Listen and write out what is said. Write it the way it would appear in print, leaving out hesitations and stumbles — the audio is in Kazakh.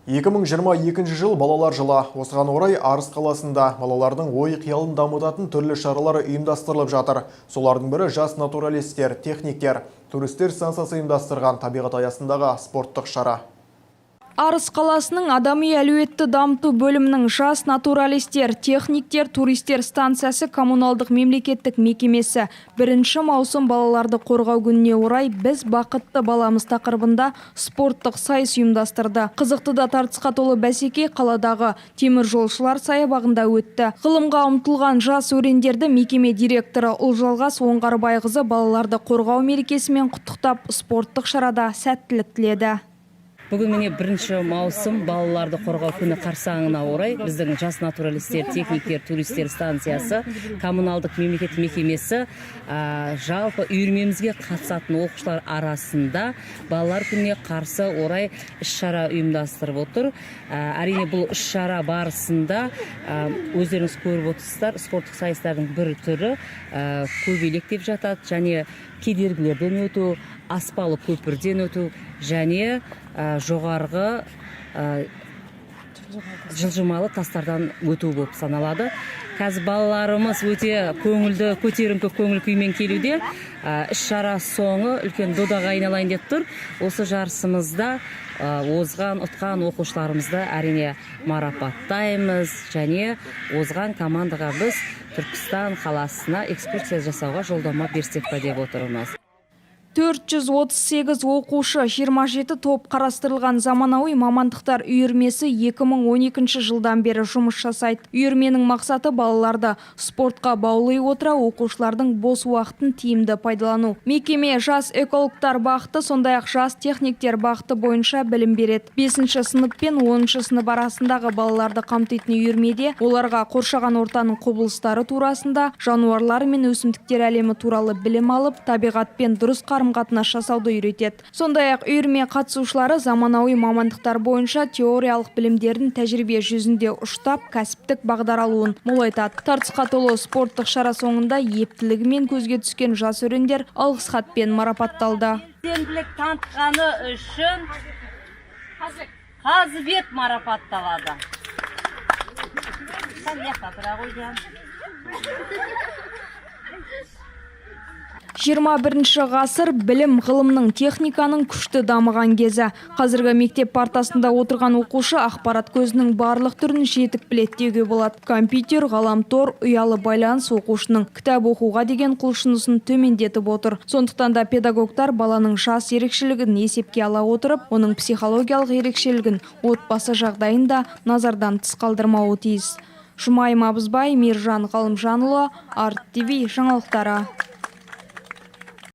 2022 жыл балалар жылы. Осыған орай Арыс қаласында балалардың ой қиялын дамытатын түрлі шаралары ұйымдастырылып жатыр. Солардың бірі жас натуралистер, техниктер, туристер станциясы ұйымдастырған табиғат аясындағы спорттық шара. Арыс қаласының адами әлеуетті дамыту бөлімінің жас натуралистер, техниктер, туристер станциясы коммуналдық мемлекеттік мекемесі 1 маусым балаларды қорғау күніне орай біз бақытты баламыз тақырыбында спорттық сайыс ұйымдастырды. Қызықты да тартысқа толы бәсеке қаладағы темір жолшылар саябағында өтті. Ғылымға ұмтылған жас өрендерді мекеме директоры Ұлжалғас Оңғарбайқызы балаларды қорғау мерекесімен құттықтап спорттық шарада сәттілік тіледі. Бүгін міне 1 маусым балаларды қорғау күні қарсаңына орай біздің жас натуралистер, техниктер, туристер станциясы, коммуналдық мемлекеттік мекемесі жалпы үйірмемізге қатысатын оқушылар арасында балалар күніне қарсы орай іс-шара ұйымдастырып отыр. Әрине бұл іс-шара барысында өздеріңіз көріп отырсыздар, спорттық сайыстардың бір түрі көбелек деп жатады, және кедергілерден өту, аспалы көпірден өту, және жоғарғы жылжымалы тастардан өту болып саналады. Қазір балаларымыз өте көңілді, көтеріңкі көңіл күймен келуде. Іс-шара соңы үлкен додаға айналайын деп тұр. Осы жарысымызда озған, ұтқан оқушыларымызды әрине марапаттаймыз, және озған командаға біз Түркістан қаласына экскурсия жасауға жолдама берсек па деп отырмыз. 438 оқушы, 27 топ қарастырылған заманауи мамандықтар үйірмесі 2012 жылдан бері жұмыс жасайды. Үйірменің мақсаты балаларды спортқа баулай отыра оқушылардың бос уақытын тиімді пайдалану. Мекеме жас экологтар бақыты, сондай-ақ жас техниктер бақыты бойынша білім береді. 5 сынып пен 10 сынып арасындағы балаларды қамтитын үйірмеде оларға қоршаған ортаның құбылыстары турасында, жануарлар мен өсімдіктер әлемі туралы білім алып, табиғатпен дұрыс қатынас жасауды үйретеді. Сондай-ақ үйірме қатысушылары заманауи мамандықтар бойынша теориялық білімдерін тәжірибе жүзінде ұштап, кәсіптік бағдар алуын молайтады. Тартысқа толы спорттық шара соңында ептілігімен көзге түскен жас өрендер алғыс хатпен марапатталды. Белсенділік танытқаны үшін Қазыбек марапатталады. 21 ғасыр білім ғылымның техниканың күшті дамыған кезі. Қазіргі мектеп партасында отырған оқушы ақпарат көзінің барлық түрін жетік біледі деуге болады. Компьютер, ғаламтор, ұялы байланыс оқушының кітап оқуға деген құлшынысын төмендетіп отыр. Сондықтан да педагогтар баланың жас ерекшелігін есепке ала отырып, оның психологиялық ерекшелігін отбасы жағдайында назардан тыс қалдырмауы тиіс. Жұмайым Абызбай, Мержан Ғалымжанұлы, Арт ТВ жаңалықтары.